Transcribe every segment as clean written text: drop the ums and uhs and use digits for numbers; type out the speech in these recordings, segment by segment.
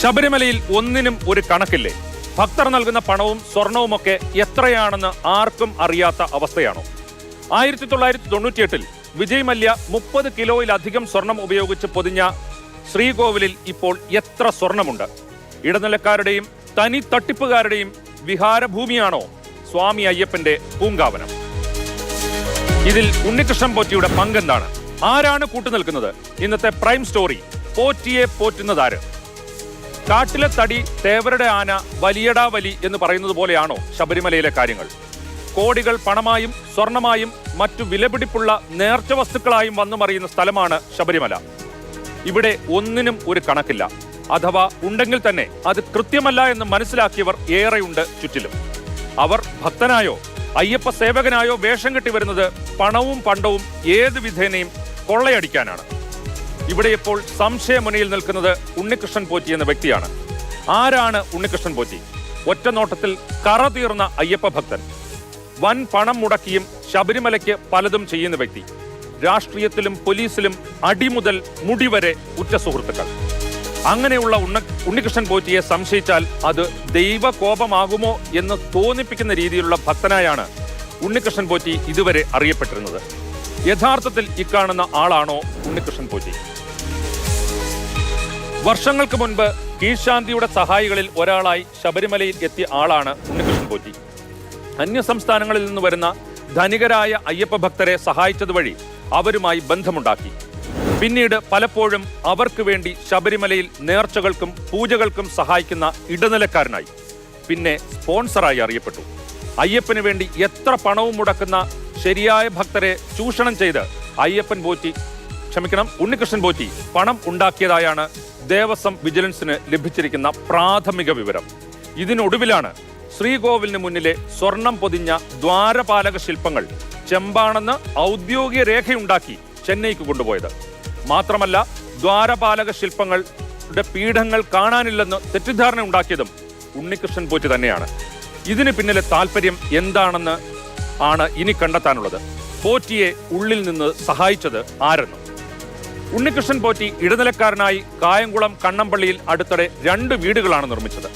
ശബരിമലയിൽ ഒന്നിനും ഒരു കണക്കില്ലേ? ഭക്തർ നൽകുന്ന പണവും സ്വർണവുമൊക്കെ എത്രയാണെന്ന് ആർക്കും അറിയാത്ത അവസ്ഥയാണോ? 1998 വിജയ് മല്യ 30 കിലോയിലധികം സ്വർണം ഉപയോഗിച്ച് പൊതിഞ്ഞ ശ്രീകോവിലിൽ ഇപ്പോൾ എത്ര സ്വർണമുണ്ട്? ഇടനിലക്കാരുടെയും തനി തട്ടിപ്പുകാരുടെയും വിഹാരഭൂമിയാണോ സ്വാമി അയ്യപ്പന്റെ പൂങ്കാവനം? ഇതിൽ ഉണ്ണികൃഷ്ണൻ പോറ്റിയുടെ പങ്കെന്താണ്? ആരാണ് കൂട്ടുനിൽക്കുന്നത്? ഇന്നത്തെ പ്രൈം സ്റ്റോറി. പോറ്റിയെ പോറ്റുന്നതാര്? കാട്ടിലെ തടി തേവരുടെ ആന വലിയടാ വലി എന്ന് പറയുന്നത് പോലെയാണോ ശബരിമലയിലെ കാര്യങ്ങൾ? കോടികൾ പണമായും സ്വർണമായും മറ്റു വിലപിടിപ്പുള്ള നേർച്ച വസ്തുക്കളായും വന്നു മറിയുന്ന സ്ഥലമാണ് ശബരിമല. ഇവിടെ ഒന്നിനും ഒരു കണക്കില്ല. അഥവാ ഉണ്ടെങ്കിൽ തന്നെ അത് കൃത്യമല്ല എന്ന് മനസ്സിലാക്കിയവർ ഏറെയുണ്ട് ചുറ്റിലും. അവർ ഭക്തനായോ അയ്യപ്പ സേവകനായോ വേഷം കെട്ടി വരുന്നത് പണവും പണ്ടവും ഏത് വിധേനയും കൊള്ളയടിക്കാനാണ്. ഇവിടെ ഇപ്പോൾ സംശയമുനയിൽ നിൽക്കുന്നത് ഉണ്ണികൃഷ്ണൻ പോറ്റി എന്ന വ്യക്തിയാണ്. ആരാണ് ഉണ്ണികൃഷ്ണൻ പോറ്റി? ഒറ്റ നോട്ടത്തിൽ കറ തീർന്ന അയ്യപ്പ ഭക്തൻ. വൻ പണം മുടക്കിയും ശബരിമലയ്ക്ക് പലതും ചെയ്യുന്ന വ്യക്തി. രാഷ്ട്രീയത്തിലും പോലീസിലും അടിമുതൽ മുടിവരെ ഉറ്റ സുഹൃത്തുക്കൾ. അങ്ങനെയുള്ള ഉണ്ണികൃഷ്ണൻ പോറ്റിയെ സംശയിച്ചാൽ അത് ദൈവകോപമാകുമോ എന്ന് തോന്നിപ്പിക്കുന്ന രീതിയിലുള്ള ഭക്തനായാണ് ഉണ്ണികൃഷ്ണൻ പോറ്റി ഇതുവരെ അറിയപ്പെട്ടിരുന്നത്. യഥാർത്ഥത്തിൽ ഇക്കാണുന്ന ആളാണോ ഉണ്ണികൃഷ്ണൻ പോറ്റി? വർഷങ്ങൾക്ക് മുൻപ് കീഴ്ശാന്തിയുടെ സഹായികളിൽ ഒരാളായി ശബരിമലയിൽ എത്തിയ ആളാണ് ഉണ്ണികൃഷ്ണൻ പോറ്റി. അന്യസംസ്ഥാനങ്ങളിൽ നിന്ന് വരുന്ന ധനികരായ അയ്യപ്പ ഭക്തരെ സഹായിച്ചതുവഴി അവരുമായി ബന്ധമുണ്ടാക്കി. പിന്നീട് പലപ്പോഴും അവർക്ക് വേണ്ടി ശബരിമലയിൽ നേർച്ചകൾക്കും പൂജകൾക്കും സഹായിക്കുന്ന ഇടനിലക്കാരനായി, പിന്നെ സ്പോൺസറായി അറിയപ്പെട്ടു. അയ്യപ്പന് വേണ്ടി എത്ര പണവും മുടക്കുന്ന ശരിയായ ഭക്തരെ ചൂഷണം ചെയ്ത് ഉണ്ണികൃഷ്ണൻ പോറ്റി പണം ഉണ്ടാക്കിയതായാണ് ദേവസ്വം വിജിലൻസിന് ലഭിച്ചിരിക്കുന്ന പ്രാഥമിക വിവരം. ഇതിനൊടുവിലാണ് ശ്രീകോവിലിന് മുന്നിലെ സ്വർണം പൊതിഞ്ഞ ദ്വാരപാലക ശില്പങ്ങൾ ചെമ്പാണെന്ന് ഔദ്യോഗിക രേഖയുണ്ടാക്കി ചെന്നൈക്ക് കൊണ്ടുപോയത്. മാത്രമല്ല, ദ്വാരപാലക ശില്പങ്ങളുടെ പീഠങ്ങൾ കാണാനില്ലെന്ന് തെറ്റിദ്ധാരണ ഉണ്ടാക്കിയതും ഉണ്ണികൃഷ്ണൻ പോറ്റി തന്നെയാണ്. ഇതിന് പിന്നിലെ താല്പര്യം എന്താണെന്ന് ആണ് ഇനി കണ്ടെത്താനുള്ളത്. പോറ്റിയെ ഉള്ളിൽ നിന്ന് സഹായിച്ചത് ആരെന്ന്? ഉണ്ണികൃഷ്ണൻ പോറ്റി ഇടനിലക്കാരനായി കായംകുളം കണ്ണമ്പള്ളിയിൽ അടുത്തിടെ 2 വീടുകളാണ് നിർമ്മിച്ചത്.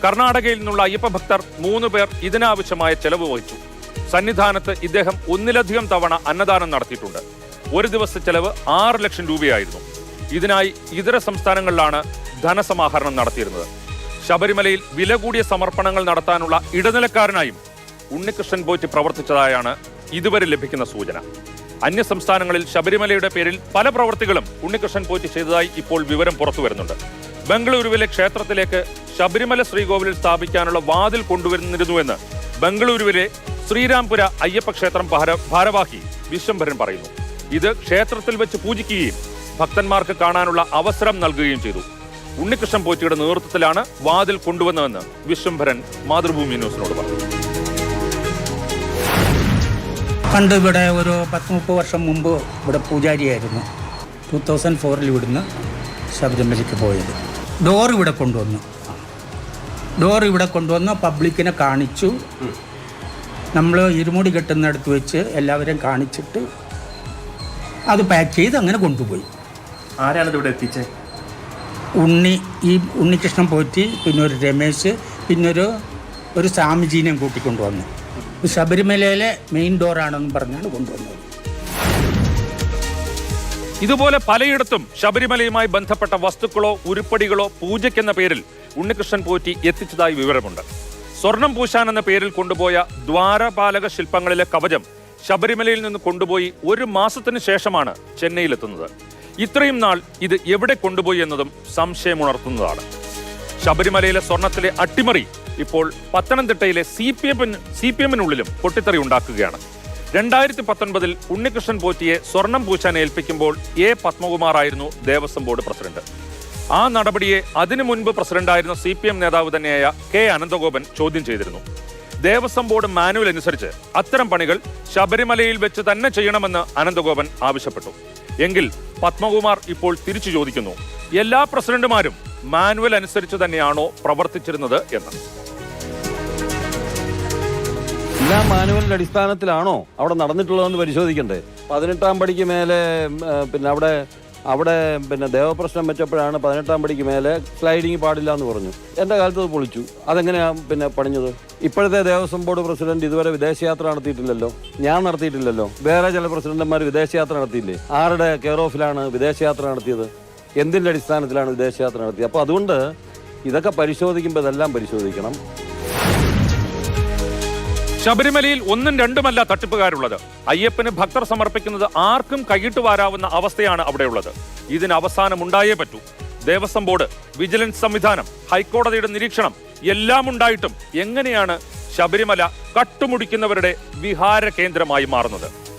കർണാടകയിൽ നിന്നുള്ള അയ്യപ്പ ഭക്തർ 3 പേർ ഇതിനാവശ്യമായ ചെലവ് വഹിച്ചു. സന്നിധാനത്ത് ഇദ്ദേഹം 1-ലധികം തവണ അന്നദാനം നടത്തിയിട്ടുണ്ട്. ഒരു ദിവസത്തെ ചെലവ് 6 ലക്ഷം രൂപയായിരുന്നു. ഇതിനായി ഇതര സംസ്ഥാനങ്ങളിലാണ് ധനസമാഹരണം നടത്തിയിരുന്നത്. ശബരിമലയിൽ വില കൂടിയ സമർപ്പണങ്ങൾ നടത്താനുള്ള ഇടനിലക്കാരനായും ഉണ്ണികൃഷ്ണൻ പോറ്റി പ്രവർത്തിച്ചതായാണ് ഇതുവരെ ലഭിക്കുന്ന സൂചന. അന്യസംസ്ഥാനങ്ങളിൽ ശബരിമലയുടെ പേരിൽ പല പ്രവൃത്തികളും ഉണ്ണികൃഷ്ണൻ പോറ്റി ചെയ്തതായി ഇപ്പോൾ വിവരം പുറത്തു വരുന്നുണ്ട്. ബംഗളൂരുവിലെ ക്ഷേത്രത്തിലേക്ക് ശബരിമല ശ്രീകോവിലിൽ സ്ഥാപിക്കാനുള്ള വാതിൽ കൊണ്ടുവരുന്നിരുന്നുവെന്ന് ബംഗളൂരുവിലെ ശ്രീരാംപുര അയ്യപ്പ ക്ഷേത്രം ഭാരവാഹി വിശ്വംഭരൻ പറയുന്നു. ഇത് ക്ഷേത്രത്തിൽ വെച്ച് പൂജിക്കുകയും ഭക്തന്മാർക്ക് കാണാനുള്ള അവസരം നൽകുകയും ചെയ്തു. ഉണ്ണികൃഷ്ണൻ പോറ്റിയുടെ നേതൃത്വത്തിലാണ് വാതിൽ കൊണ്ടുവന്നതെന്ന് വിശ്വംഭരൻ മാതൃഭൂമി ന്യൂസിനോട് പറഞ്ഞു. പണ്ട് ഇവിടെ ഒരു 10-30 വർഷം മുമ്പ് ഇവിടെ പൂജാരിയായിരുന്നു. 2004 ഇവിടുന്ന് ശബരിമലയ്ക്ക് പോയത്. ഡോർ ഇവിടെ കൊണ്ടുവന്ന് പബ്ലിക്കിനെ കാണിച്ചു. നമ്മൾ ഇരുമുടി കെട്ടുന്നിടത്ത് വെച്ച് എല്ലാവരെയും കാണിച്ചിട്ട് അത് പാക്ക് ചെയ്ത് അങ്ങനെ കൊണ്ടുപോയി. ആരാണ് ഇവിടെ എത്തിച്ചത്? ഉണ്ണികൃഷ്ണൻ പോറ്റി, പിന്നെ ഒരു രമേശ്, പിന്നെ ഒരു സ്വാമിജീനെയും കൂട്ടിക്കൊണ്ടുവന്നു. ശബരിമലയിലെ മെയിൻ ഡോറാണെന്ന് പറഞ്ഞാണ് കൊണ്ടുവന്നത്. ഇതുപോലെ പലയിടത്തും ശബരിമലയുമായി ബന്ധപ്പെട്ട വസ്തുക്കളോ ഉരുപ്പടികളോ പൂജയ്ക്കെന്ന പേരിൽ ഉണ്ണികൃഷ്ണൻ പോറ്റി എത്തിച്ചതായി വിവരമുണ്ട്. സ്വർണം പൂശാൻ എന്ന പേരിൽ കൊണ്ടുപോയ ദ്വാരപാലക ശില്പങ്ങളിലെ കവചം ശബരിമലയിൽ നിന്ന് കൊണ്ടുപോയി 1 മാസത്തിന് ശേഷമാണ് ചെന്നൈയിലെത്തുന്നത്. ഇത്രയും നാൾ ഇത് എവിടെ കൊണ്ടുപോയി എന്നതും സംശയമുണർത്തുന്നതാണ്. ശബരിമലയിലെ സ്വർണത്തിലെ അട്ടിമറി ഇപ്പോൾ പത്തനംതിട്ടയിലെ CPM-നുള്ളിലും പൊട്ടിത്തെറി ഉണ്ടാക്കുകയാണ്. 2019 ഉണ്ണികൃഷ്ണൻ പോറ്റിയെ സ്വർണം പൂശാൻ ഏൽപ്പിക്കുമ്പോൾ A. പത്മകുമാർ ആയിരുന്നു ദേവസ്വം ബോർഡ് പ്രസിഡന്റ്. ആ നടപടിയെ അതിനു മുൻപ് പ്രസിഡന്റായിരുന്ന CPM നേതാവ് തന്നെയായ K. അനന്തഗോപൻ ചോദ്യം ചെയ്തിരുന്നു. ദേവസ്വം ബോർഡ് മാനുവൽ അനുസരിച്ച് അത്തരം പണികൾ ശബരിമലയിൽ വെച്ച് തന്നെ ചെയ്യണമെന്ന് അനന്തഗോപൻ ആവശ്യപ്പെട്ടു. എങ്കിൽ പത്മകുമാർ ഇപ്പോൾ തിരിച്ചു ചോദിക്കുന്നു, എല്ലാ പ്രസിഡന്റുമാരും മാനുവൽ അനുസരിച്ച് തന്നെയാണോ പ്രവർത്തിച്ചിരുന്നത് എന്ന്? എല്ലാ മാനുവലിന്റെ അടിസ്ഥാനത്തിലാണോ അവിടെ നടന്നിട്ടുള്ളതെന്ന് പരിശോധിക്കണ്ടേ? 18-ാം പടിക്ക് മേലെ പിന്നെ അവിടെ അവിടെ പിന്നെ ദേവപ്രശ്നം വെച്ചപ്പോഴാണ് 18-ാം പടിക്ക് മേലെ സ്ലൈഡിങ് പാടില്ല എന്ന് പറഞ്ഞു. എൻ്റെ കാലത്ത് അത് പൊളിച്ചു. അതെങ്ങനെയാണ് പിന്നെ പണിഞ്ഞത്? ഇപ്പോഴത്തെ ദേവസ്വം ബോർഡ് പ്രസിഡന്റ് ഇതുവരെ വിദേശയാത്ര നടത്തിയിട്ടില്ലല്ലോ. ഞാൻ നടത്തിയിട്ടില്ലല്ലോ. വേറെ ചില പ്രസിഡന്റുമാർ വിദേശയാത്ര നടത്തിയില്ലേ? ആരുടെ കെയർ ഓഫിലാണ് വിദേശയാത്ര നടത്തിയത്? എന്തിൻ്റെ അടിസ്ഥാനത്തിലാണ് വിദേശയാത്ര നടത്തിയത്? അപ്പോൾ അതുകൊണ്ട് ഇതൊക്കെ പരിശോധിക്കുമ്പോൾ ഇതെല്ലാം പരിശോധിക്കണം. ശബരിമലയിൽ ഒന്നും രണ്ടുമല്ല തട്ടിപ്പുകാരുള്ളത്. അയ്യപ്പന് ഭക്തർ സമർപ്പിക്കുന്നത് ആർക്കും കൈയിട്ട് വാരാവുന്ന അവസ്ഥയാണ് അവിടെയുള്ളത്. ഇതിന് അവസാനം ഉണ്ടായേ പറ്റൂ. ദേവസ്വം ബോർഡ്, വിജിലൻസ് സംവിധാനം, ഹൈക്കോടതിയുടെ നിരീക്ഷണം എല്ലാം ഉണ്ടായിട്ടും എങ്ങനെയാണ് ശബരിമല കട്ടുമുടിക്കുന്നവരുടെ വിഹാര കേന്ദ്രമായി മാറുന്നത്?